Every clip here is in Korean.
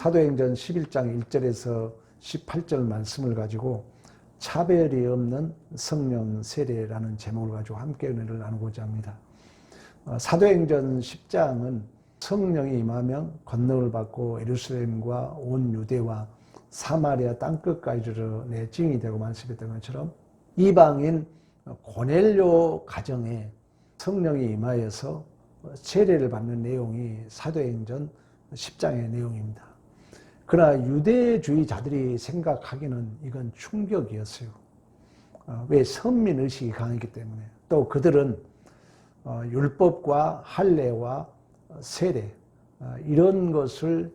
사도행전 11장 1절에서 18절 말씀을 가지고 차별이 없는 성령 세례라는 제목을 가지고 함께 은혜를 나누고자 합니다. 사도행전 10장은 성령이 임하면 권능을 받고 예루살렘과 온 유대와 사마리아 땅끝까지 이르러 내 증인이 되고 말씀했던 것처럼 이방인 고넬료 가정에 성령이 임하여서 세례를 받는 내용이 사도행전 10장의 내용입니다. 그러나 유대주의자들이 생각하기는 이건 충격이었어요. 왜? 선민의식이 강했기 때문에. 또 그들은 율법과 할례와 세례 이런 것을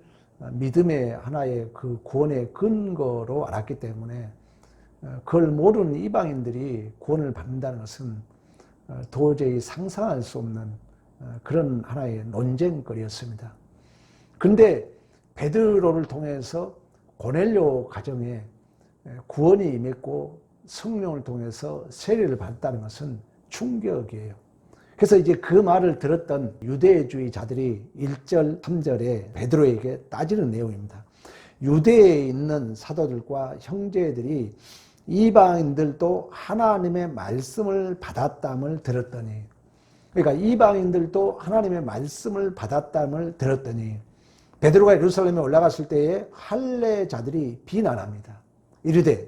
믿음의 하나의 그 구원의 근거로 알았기 때문에 그걸 모르는 이방인들이 구원을 받는다는 것은 도저히 상상할 수 없는 그런 하나의 논쟁거리였습니다. 그런데 베드로를 통해서 고넬료 가정에 구원이 임했고 성령을 통해서 세례를 받았다는 것은 충격이에요. 그래서 이제 그 말을 들었던 유대주의자들이 1절, 3절에 베드로에게 따지는 내용입니다. 유대에 있는 사도들과 형제들이 이방인들도 하나님의 말씀을 받았담을 들었더니, 그러니까 이방인들도 하나님의 말씀을 받았담을 들었더니 베드로가 예루살렘에 올라갔을 때에 할례자들이 비난합니다. 이르되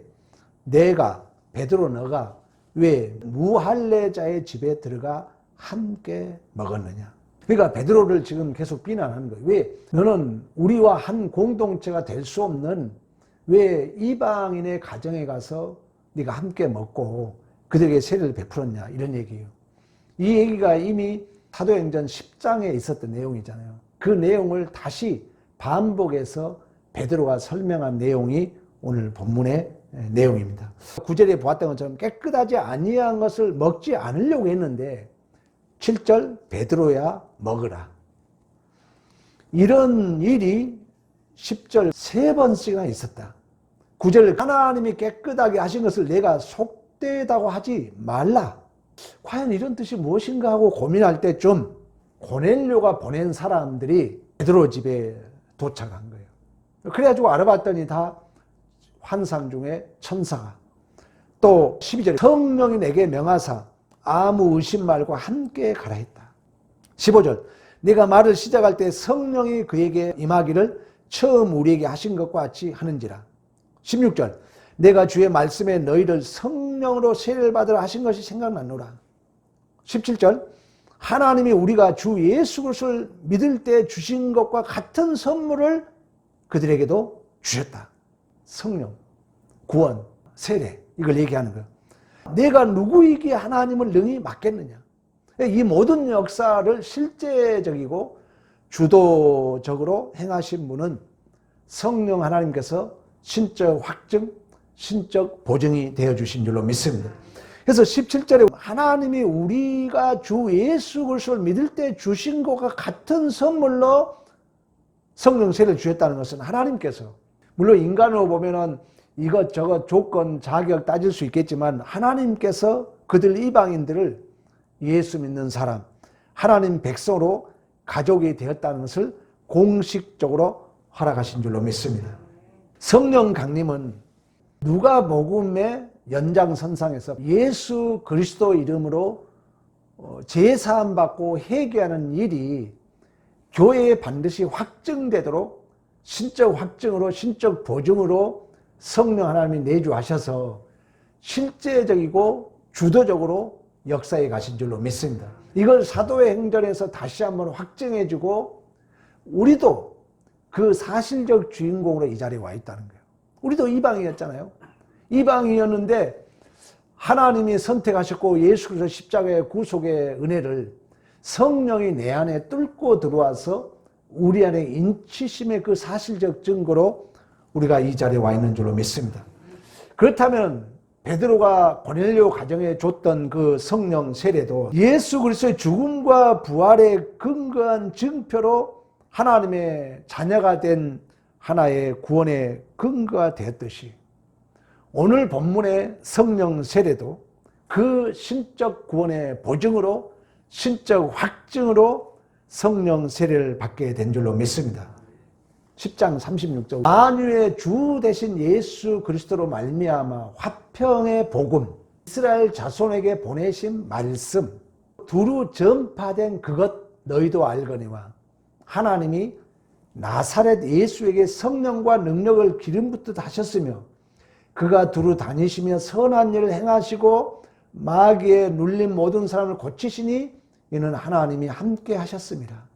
내가 베드로 너가 왜 무할례자의 집에 들어가 함께 먹었느냐. 그러니까 베드로를 지금 계속 비난하는 거예요. 왜? 너는 우리와 한 공동체가 될 수 없는 왜 이방인의 가정에 가서 네가 함께 먹고 그들에게 세례를 베풀었냐, 이런 얘기예요. 이 얘기가 이미 사도행전 10장에 있었던 내용이잖아요. 그 내용을 다시 반복해서 베드로가 설명한 내용이 오늘 본문의 내용입니다. 9절에 보았던 것처럼 깨끗하지 아니한 것을 먹지 않으려고 했는데 7절 베드로야 먹으라. 이런 일이 10절 3번씩이나 있었다. 9절 하나님이 깨끗하게 하신 것을 내가 속되다고 하지 말라. 과연 이런 뜻이 무엇인가 하고 고민할 때쯤 고넬료가 보낸 사람들이 베드로 집에 도착한 거예요. 그래가지고 알아봤더니 다 환상 중에 천사가, 또 12절에 성령이 내게 명하사 아무 의심 말고 함께 가라 했다. 15절 내가 말을 시작할 때 성령이 그에게 임하기를 처음 우리에게 하신 것과 같이 하는지라. 16절 내가 주의 말씀에 너희를 성령으로 세례를 받으라 하신 것이 생각나노라. 17절 하나님이 우리가 주 예수 그리스도를 믿을 때 주신 것과 같은 선물을 그들에게도 주셨다. 성령, 구원, 세례, 이걸 얘기하는 거예요. 내가 누구에게 하나님을 능히 맡겠느냐. 이 모든 역사를 실제적이고 주도적으로 행하신 분은 성령 하나님께서 신적 확증, 신적 보증이 되어주신 줄로 믿습니다. 그래서 17절에 하나님이 우리가 주 예수 그리스도를 믿을 때 주신 것과 같은 선물로 성령 세례를 주셨다는 것은 하나님께서, 물론 인간으로 보면은 이것저것 조건, 자격 따질 수 있겠지만 하나님께서 그들 이방인들을 예수 믿는 사람, 하나님 백성으로 가족이 되었다는 것을 공식적으로 허락하신 줄로 믿습니다. 성령 강림은 누가복음의 연장선상에서 예수 그리스도 이름으로 제사함 받고 회개하는 일이 교회에 반드시 확증되도록 신적 확증으로, 신적 보증으로 성령 하나님이 내주하셔서 실제적이고 주도적으로 역사에 가신 줄로 믿습니다. 이걸 사도의 행전에서 다시 한번 확증해주고 우리도 그 사실적 주인공으로 이 자리에 와 있다는 거예요. 우리도 이방이었잖아요. 이방이었는데 하나님이 선택하셨고 예수 그리스도 십자가의 구속의 은혜를 성령이 내 안에 뚫고 들어와서 우리 안에 인치심의 그 사실적 증거로 우리가 이 자리에 와 있는 줄로 믿습니다. 그렇다면 베드로가 고넬료 가정에 줬던 그 성령 세례도 예수 그리스도의 죽음과 부활에 근거한 증표로 하나님의 자녀가 된 하나의 구원의 근거가 되었듯이 오늘 본문의 성령 세례도 그 신적 구원의 보증으로, 신적 확증으로 성령 세례를 받게 된 줄로 믿습니다. 10장 36절 만유의 주 대신 예수 그리스도로 말미암아 화평의 복음 이스라엘 자손에게 보내신 말씀 두루 전파된 그것 너희도 알거니와 하나님이 나사렛 예수에게 성령과 능력을 기름 붓듯 하셨으며 그가 두루 다니시며 선한 일을 행하시고 마귀에 눌린 모든 사람을 고치시니 이는 하나님이 함께 하셨습니다.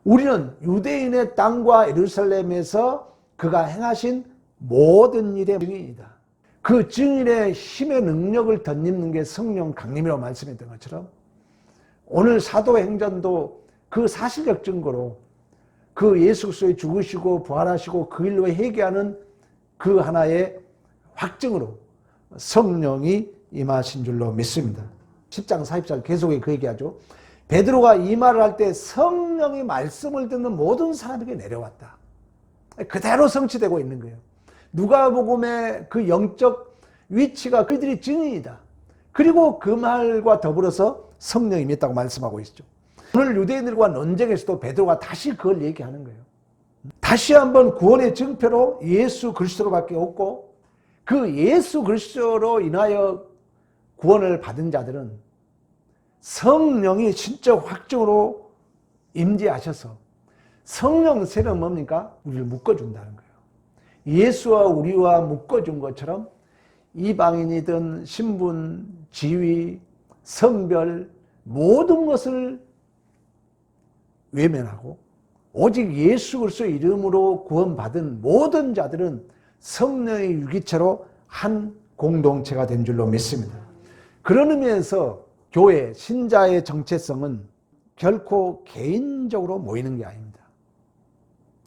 우리는 유대인의 땅과 예루살렘에서 그가 행하신 모든 일의 증인이다. 그 증인의 힘의 능력을 덧입는 게 성령 강림이라고 말씀했던 것처럼 오늘 사도행전도 그 사실적 증거로 그 예수 그리스도의 죽으시고 부활하시고 그 일로 회개하는 그 하나의 확증으로 성령이 임하신 줄로 믿습니다. 10장 44절 계속 그 얘기하죠. 베드로가 이 말을 할 때 성령이 말씀을 듣는 모든 사람에게 내려왔다. 그대로 성취되고 있는 거예요. 누가복음의 그 영적 위치가 그들이 증인이다. 그리고 그 말과 더불어서 성령이 임했다고 말씀하고 있죠. 오늘 유대인들과 논쟁에서도 베드로가 다시 그걸 얘기하는 거예요. 다시 한번 구원의 증표로 예수 그리스도로밖에 없고 그 예수 그리스도로 인하여 구원을 받은 자들은 성령이 신적 확증으로 임재하셔서 성령 세는 뭡니까? 우리를 묶어준다는 거예요. 예수와 우리와 묶어준 것처럼 이방인이든 신분, 지위, 성별 모든 것을 외면하고 오직 예수 그리스도의 이름으로 구원받은 모든 자들은 성령의 유기체로 한 공동체가 된 줄로 믿습니다. 그런 의미에서 교회, 신자의 정체성은 결코 개인적으로 모이는 게 아닙니다.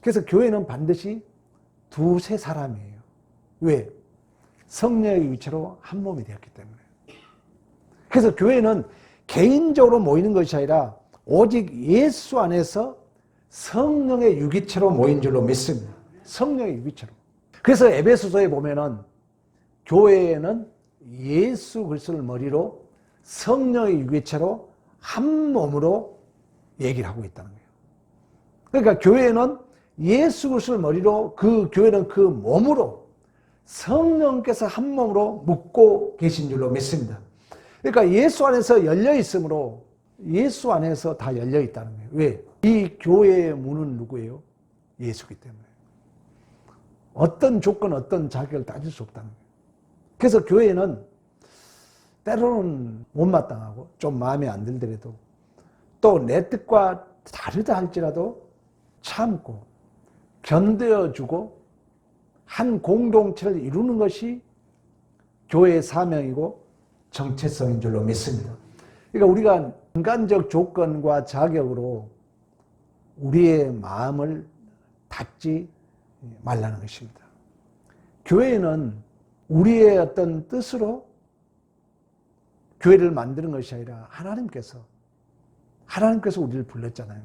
그래서 교회는 반드시 두세 사람이에요. 왜? 성령의 유기체로 한 몸이 되었기 때문에. 그래서 교회는 개인적으로 모이는 것이 아니라 오직 예수 안에서 성령의 유기체로 모인 줄로 믿습니다. 성령의 유기체로. 그래서 에베소서에 보면은 교회에는 예수 그리스도를 머리로 성령의 유기체로 한 몸으로 얘기를 하고 있다는 거예요. 그러니까 교회는 예수 그리스도를 머리로 그 교회는 그 몸으로 성령께서 한 몸으로 묶고 계신 줄로 믿습니다. 그러니까 예수 안에서 열려 있으므로 예수 안에서 다 열려 있다는 거예요. 왜? 이 교회의 문은 누구예요? 예수기 때문에. 어떤 조건, 어떤 자격을 따질 수 없다는 거예요. 그래서 교회는 때로는 못마땅하고 좀 마음에 안 들더라도 또 내 뜻과 다르다 할지라도 참고 견뎌주고 한 공동체를 이루는 것이 교회의 사명이고 정체성인 줄로 믿습니다. 그러니까 우리가 인간적 조건과 자격으로 우리의 마음을 닫지 말라는 것입니다. 교회는 우리의 어떤 뜻으로 교회를 만드는 것이 아니라 하나님께서 우리를 불렀잖아요.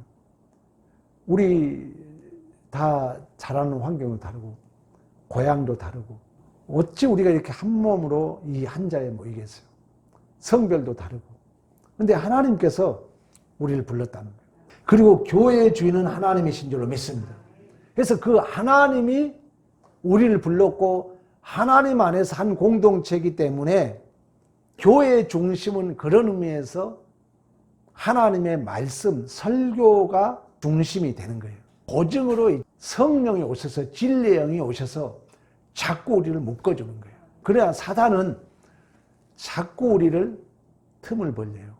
우리 다 자라는 환경도 다르고 고향도 다르고 어찌 우리가 이렇게 한 몸으로 이 한 자리에 모이겠어요. 성별도 다르고. 그런데 하나님께서 우리를 불렀다는 거예요. 그리고 교회의 주인은 하나님이신 줄로 믿습니다. 그래서 그 하나님이 우리를 불렀고 하나님 안에서 한 공동체이기 때문에 교회의 중심은 그런 의미에서 하나님의 말씀, 설교가 중심이 되는 거예요. 보증으로 성령이 오셔서 진리의 영이 오셔서 자꾸 우리를 묶어주는 거예요. 그래야 사단은 자꾸 우리를 틈을 벌려요.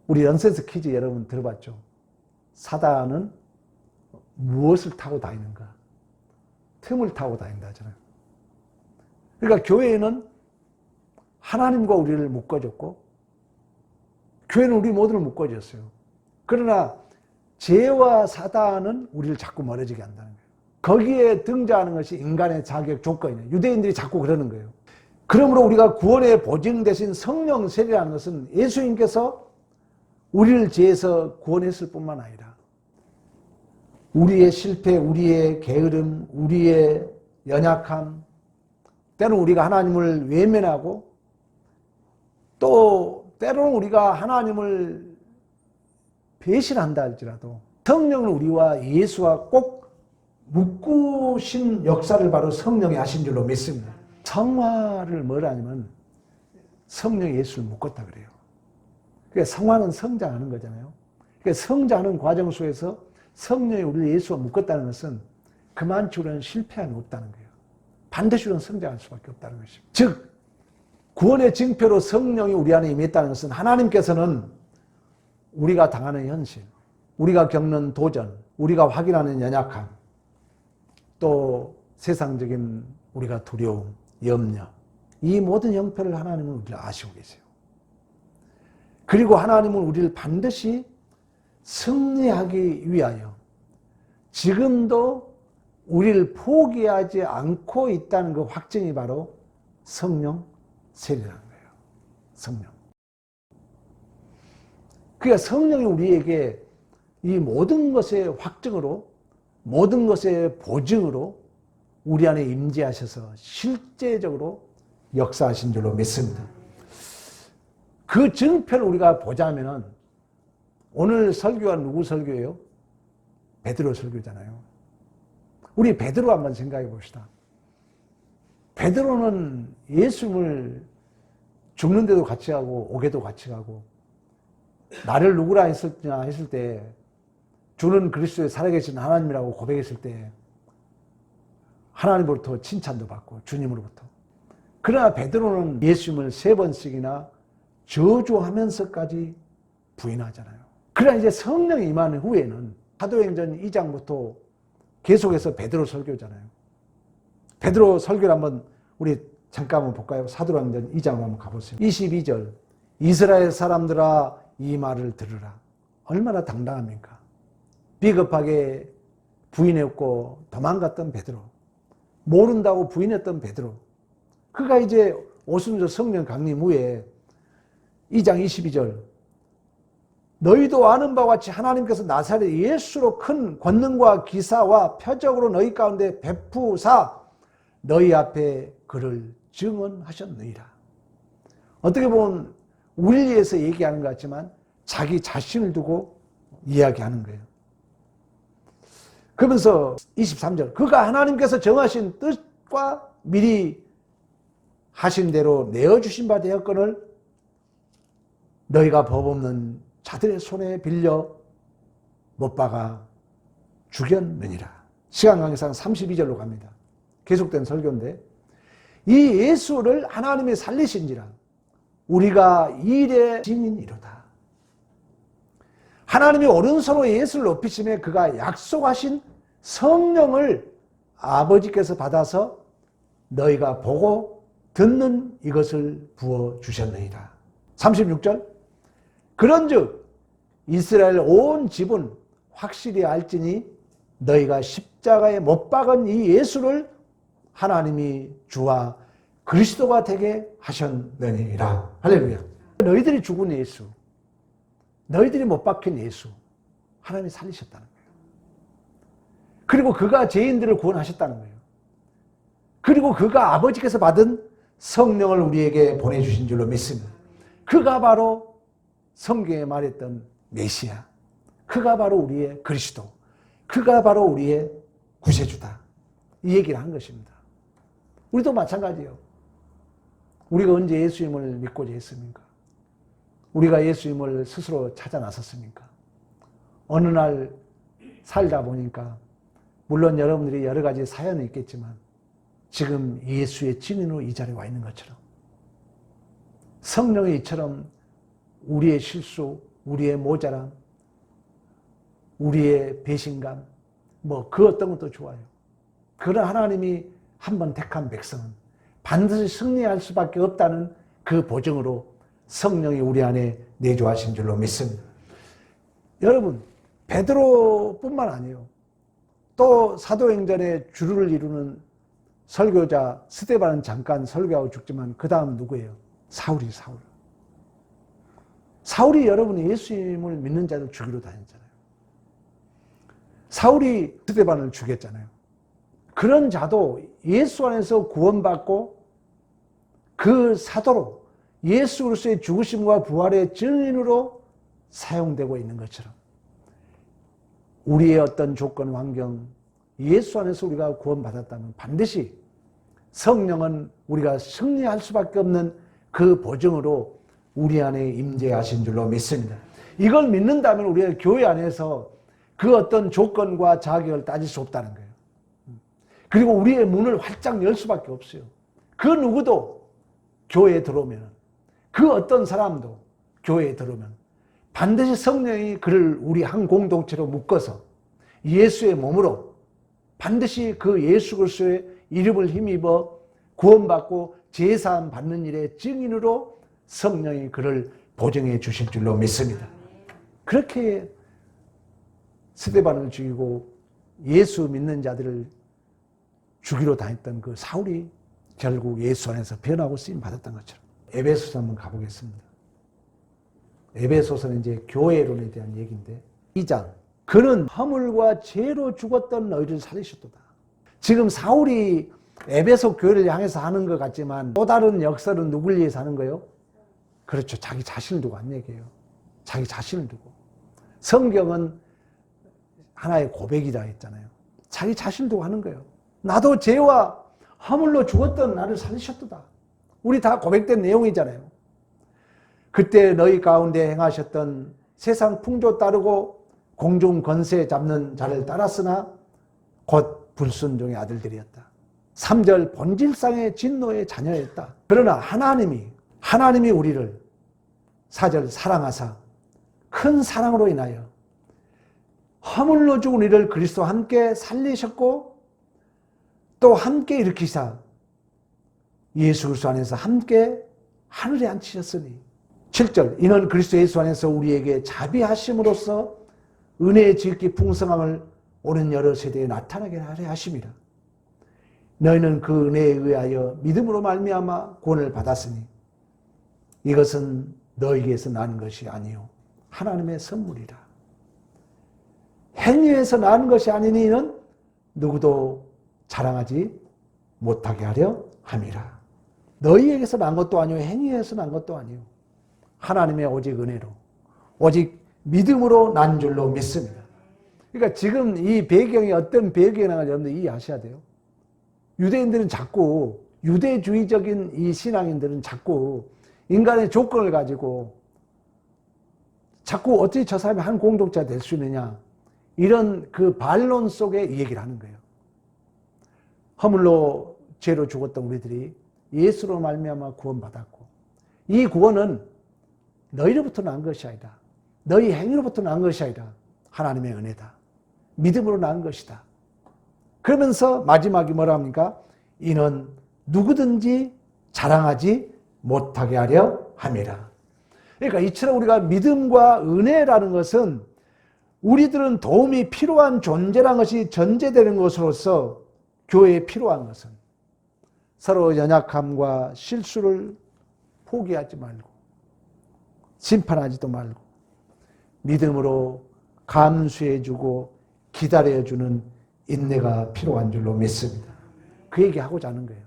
우리 넌센스 퀴즈 여러분 들어봤죠? 사단은 무엇을 타고 다니는가? 틈을 타고 다닌다 하잖아요. 그러니까 교회는 하나님과 우리를 묶어줬고 교회는 우리 모두를 묶어줬어요. 그러나 죄와 사단은 우리를 자꾸 멀어지게 한다는 거예요. 거기에 등장하는 것이 인간의 자격 조건이에요. 유대인들이 자꾸 그러는 거예요. 그러므로 우리가 구원의 보증 대신 성령 세례라는 것은 예수님께서 우리를 죄에서 구원했을 뿐만 아니라 우리의 실패, 우리의 게으름, 우리의 연약함, 때로는 우리가 하나님을 외면하고 또 때로는 우리가 하나님을 배신한다 할지라도 성령은 우리와 예수와 꼭 묶으신 역사를 바로 성령이 하신 줄로 믿습니다. 성화를 뭐라냐면 성령이 예수를 묶었다 그래요. 그러니까 성화는 성장하는 거잖아요. 그러니까 성장하는 과정 속에서 성령이 우리를 예수와 묶었다는 것은 그만치고는 실패함이 없다는 거예요. 반드시 우리는 성장할 수밖에 없다는 것입니다. 즉 구원의 징표로 성령이 우리 안에 임했다는 것은 하나님께서는 우리가 당하는 현실, 우리가 겪는 도전, 우리가 확인하는 연약함, 또 세상적인 우리가 두려움, 염려, 이 모든 형편을 하나님은 우리를 아시고 계세요. 그리고 하나님은 우리를 반드시 승리하기 위하여 지금도 우리를 포기하지 않고 있다는 그 확증이 바로 성령 세례라는 거예요. 성령. 그러니까 성령이 우리에게 이 모든 것의 확증으로, 모든 것의 보증으로 우리 안에 임재하셔서 실제적으로 역사하신 줄로 믿습니다. 그 증표를 우리가 보자면은 오늘 설교가 누구 설교예요? 베드로 설교잖아요. 우리 베드로 한번 생각해 봅시다. 베드로는 예수님을 죽는데도 같이 가고 오게도 같이 가고 나를 누구라 했을 때 주는 그리스도의 살아계신 하나님이라고 고백했을 때 하나님으로부터 칭찬도 받고 주님으로부터. 그러나 베드로는 예수님을 3번씩이나 저주하면서까지 부인하잖아요. 그러나 이제 성령이 임하는 후에는 사도행전 2장부터 계속해서 베드로 설교잖아요. 베드로 설교를 한번 우리 잠깐 한번 볼까요? 사도행전 2장으로 한번 가보세요. 22절 이스라엘 사람들아 이 말을 들으라. 얼마나 당당합니까? 비겁하게 부인했고 도망갔던 베드로, 모른다고 부인했던 베드로, 그가 이제 오순절 성령 강림 후에 2장 22절 너희도 아는 바와 같이 하나님께서 나사렛 예수로 큰 권능과 기사와 표적으로 너희 가운데 베푸사 너희 앞에 그를 증언하셨느니라. 어떻게 보면 우리를 위해서 얘기하는 것 같지만 자기 자신을 두고 이야기하는 거예요. 그러면서 23절 그가 하나님께서 정하신 뜻과 미리 하신 대로 내어주신 바 되었거늘 너희가 법 없는 자들의 손에 빌려 못 박아 죽였느니라. 시간 관계상 32절로 갑니다. 계속된 설교인데 이 예수를 하나님이 살리신지라 우리가 일의 증인이로다. 하나님이 오른손으로 예수를 높이심에 그가 약속하신 성령을 아버지께서 받아서 너희가 보고 듣는 이것을 부어주셨느니라. 36절 그런즉 이스라엘 온 집은 확실히 알지니 너희가 십자가에 못 박은 이 예수를 하나님이 주와 그리스도가 되게 하셨느니라. 할렐루야. 너희들이 죽은 예수, 너희들이 못 박힌 예수 하나님이 살리셨다는 거예요. 그리고 그가 죄인들을 구원하셨다는 거예요. 그리고 그가 아버지께서 받은 성령을 우리에게 보내주신 줄로 믿습니다. 그가 바로 성경에 말했던 메시아, 그가 바로 우리의 그리스도, 그가 바로 우리의 구세주다. 이 얘기를 한 것입니다. 우리도 마찬가지예요. 우리가 언제 예수님을 믿고자 했습니까? 우리가 예수님을 스스로 찾아 나섰습니까? 어느 날 살다 보니까 물론 여러분들이 여러 가지 사연이 있겠지만 지금 예수의 증인으로 이 자리에 와 있는 것처럼 성령이 이처럼 우리의 실수, 우리의 모자람, 우리의 배신감 그 어떤 것도 좋아요. 그러나 하나님이 한번 택한 백성은 반드시 승리할 수밖에 없다는 그 보증으로 성령이 우리 안에 내주하신 줄로 믿습니다. 여러분 베드로뿐만 아니에요. 또 사도행전에 주를 이루는 설교자 스데반은 잠깐 설교하고 죽지만 그 다음 누구예요? 사울이 사울. 사울이 여러분이 예수님을 믿는 자들 죽이러 다녔잖아요. 사울이 스데반을 죽였잖아요. 그런 자도 예수 안에서 구원받고 그 사도로 예수 그리스도의 죽으심과 부활의 증인으로 사용되고 있는 것처럼 우리의 어떤 조건, 환경, 예수 안에서 우리가 구원받았다면 반드시 성령은 우리가 승리할 수밖에 없는 그 보증으로 우리 안에 임재하신 줄로 믿습니다. 이걸 믿는다면 우리가 교회 안에서 그 어떤 조건과 자격을 따질 수 없다는 거예요. 그리고 우리의 문을 활짝 열 수밖에 없어요. 그 누구도 교회에 들어오면, 그 어떤 사람도 교회에 들어오면 반드시 성령이 그를 우리 한 공동체로 묶어서 예수의 몸으로 반드시 그 예수 그리스도의 이름을 힘입어 구원받고 제사함 받는 일의 증인으로 성령이 그를 보증해 주실 줄로 믿습니다. 그렇게 스데반을 죽이고 예수 믿는 자들을 죽이러 다녔던 그 사울이 결국 예수 안에서 변하고 쓰임 받았던 것처럼. 에베소서 한번 가보겠습니다. 에베소서는 이제 교회론에 대한 얘기인데 2장 그는 허물과 죄로 죽었던 너희를 살리셨도다. 지금 사울이 에베소 교회를 향해서 하는 것 같지만 또 다른 역설은 누굴 위해서 하는 거예요? 그렇죠. 자기 자신을 두고 한 얘기예요. 자기 자신을 두고. 성경은 하나의 고백이라 했잖아요. 자기 자신을 두고 하는 거예요. 나도 죄와 허물로 죽었던 나를 살리셨도다. 우리 다 고백된 내용이잖아요. 그때 너희 가운데 행하셨던 세상 풍조 따르고 공중 권세 잡는 자를 따랐으나 곧 불순종의 아들들이었다. 3절 본질상의 진노의 자녀였다. 그러나 하나님이 우리를 4절 사랑하사 큰 사랑으로 인하여 허물로 죽은 우리를 그리스도와 함께 살리셨고 또 함께 일으키사 예수 그리스도 안에서 함께 하늘에 앉히셨으니 7절 이는 그리스도 예수 안에서 우리에게 자비하심으로써 은혜의 지극히 풍성함을 오는 여러 세대에 나타나게 하려 하심이라. 너희는 그 은혜에 의하여 믿음으로 말미암아 구원을 받았으니 이것은 너희에게서 나는 것이 아니요 하나님의 선물이라. 행위에서 나는 것이 아니니 이는 누구도 자랑하지 못하게 하려 함이라. 너희에게서 난 것도 아니요 행위에서 난 것도 아니요 하나님의 오직 은혜로 오직 믿음으로 난 줄로 믿습니다. 그러니까 지금 이 배경이 어떤 배경이 나는지 여러분들 이해하셔야 돼요. 유대인들은 자꾸 유대주의적인 이 신앙인들은 자꾸 인간의 조건을 가지고 자꾸 어떻게 저 사람이 한 공동체가 될 수 있느냐 이런 그 반론 속에 이 얘기를 하는 거예요. 허물로 죄로 죽었던 우리들이 예수로 말미암아 구원받았고 이 구원은 너희로부터 난 것이 아니다. 너희 행위로부터 난 것이 아니라 하나님의 은혜다. 믿음으로 난 것이다. 그러면서 마지막에 뭐라 합니까? 이는 누구든지 자랑하지 못하게 하려 함이라. 그러니까 이처럼 우리가 믿음과 은혜라는 것은 우리들은 도움이 필요한 존재라는 것이 전제되는 것으로서 교회에 필요한 것은 서로 연약함과 실수를 포기하지 말고 심판하지도 말고 믿음으로 감수해주고 기다려주는 인내가 필요한 줄로 믿습니다. 그 얘기하고자 하는 거예요.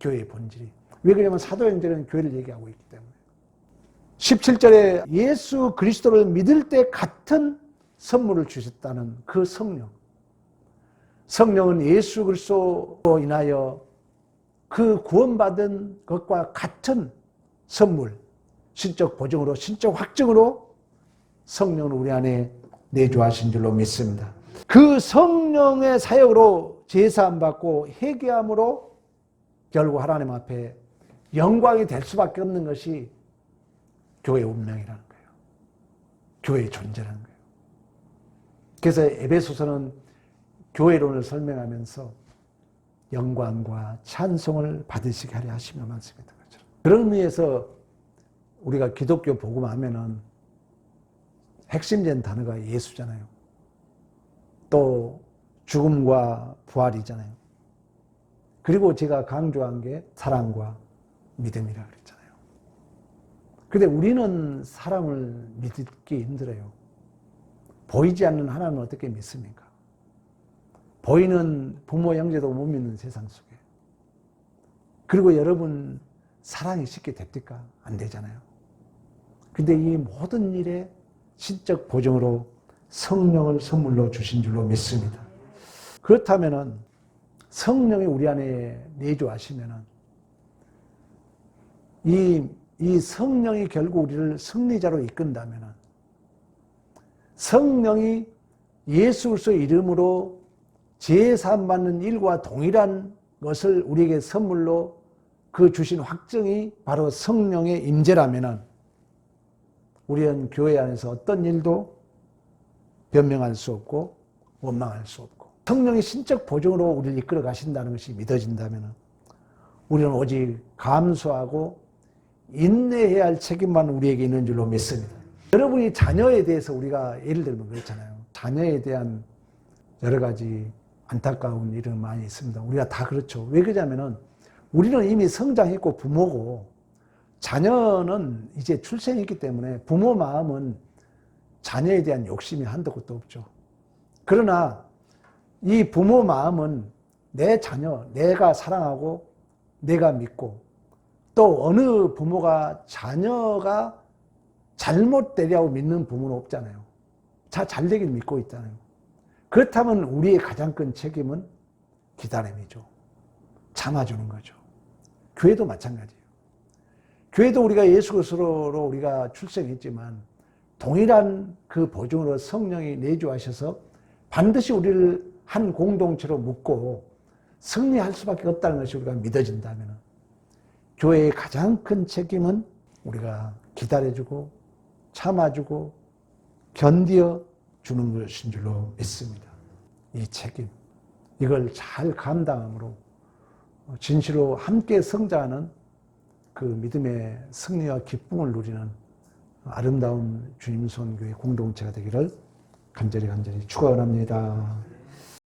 교회의 본질이. 왜 그러냐면 사도행전은 교회를 얘기하고 있기 때문에. 17절에 예수 그리스도를 믿을 때 같은 선물을 주셨다는 그 성령. 성령은 예수 그리스도로 인하여 그 구원받은 것과 같은 선물, 신적 보증으로, 신적 확증으로 성령을 우리 안에 내주하신 줄로 믿습니다. 그 성령의 사역으로 제사함 받고 회개함으로 결국 하나님 앞에 영광이 될 수밖에 없는 것이 교회의 운명이라는 거예요. 교회의 존재라는 거예요. 그래서 에베소서는 교회론을 설명하면서 영광과 찬송을 받으시게 하려 하시며 말씀했던 것처럼. 그런 의미에서 우리가 기독교 복음하면은 핵심된 단어가 예수잖아요. 또 죽음과 부활이잖아요. 그리고 제가 강조한 게 사랑과 믿음이라 그랬잖아요. 근데 우리는 사람을 믿기 힘들어요. 보이지 않는 하나님은 어떻게 믿습니까? 보이는 부모 형제도 못 믿는 세상 속에. 그리고 여러분 사랑이 쉽게 됩니까? 안 되잖아요. 근데 이 모든 일에 신적 보증으로 성령을 선물로 주신 줄로 믿습니다. 그렇다면은 성령이 우리 안에 내주하시면은 이 성령이 결국 우리를 승리자로 이끈다면은 성령이 예수 그리스도의 이름으로 제사함 받는 일과 동일한 것을 우리에게 선물로 그 주신 확증이 바로 성령의 임재라면은 우리는 교회 안에서 어떤 일도 변명할 수 없고 원망할 수 없고 성령의 신적 보증으로 우리를 이끌어 가신다는 것이 믿어진다면 우리는 오직 감수하고 인내해야 할 책임만 우리에게 있는 줄로 믿습니다. 여러분이 자녀에 대해서 우리가 예를 들면 그렇잖아요. 자녀에 대한 여러 가지 안타까운 일은 많이 있습니다. 우리가 다 그렇죠. 왜 그러냐면은 우리는 이미 성장했고 부모고 자녀는 이제 출생했기 때문에 부모 마음은 자녀에 대한 욕심이 한도 끝도 없죠. 그러나 이 부모 마음은 내 자녀, 내가 사랑하고 내가 믿고 또 어느 부모가 자녀가 잘못되리라고 믿는 부모는 없잖아요. 잘 되길 믿고 있잖아요. 그렇다면 우리의 가장 큰 책임은 기다림이죠. 참아주는 거죠. 교회도 마찬가지예요. 교회도 우리가 예수 그리스도로 우리가 출생했지만 동일한 그 보증으로 성령이 내주하셔서 반드시 우리를 한 공동체로 묶고 승리할 수밖에 없다는 것이 우리가 믿어진다면 교회의 가장 큰 책임은 우리가 기다려주고 참아주고 견디어 주는 것인 줄로 믿습니다. 이 책임, 이걸 잘 감당함으로 진실로 함께 성장하는 그 믿음의 승리와 기쁨을 누리는 아름다운 주님 손교회 공동체가 되기를 간절히 축원합니다.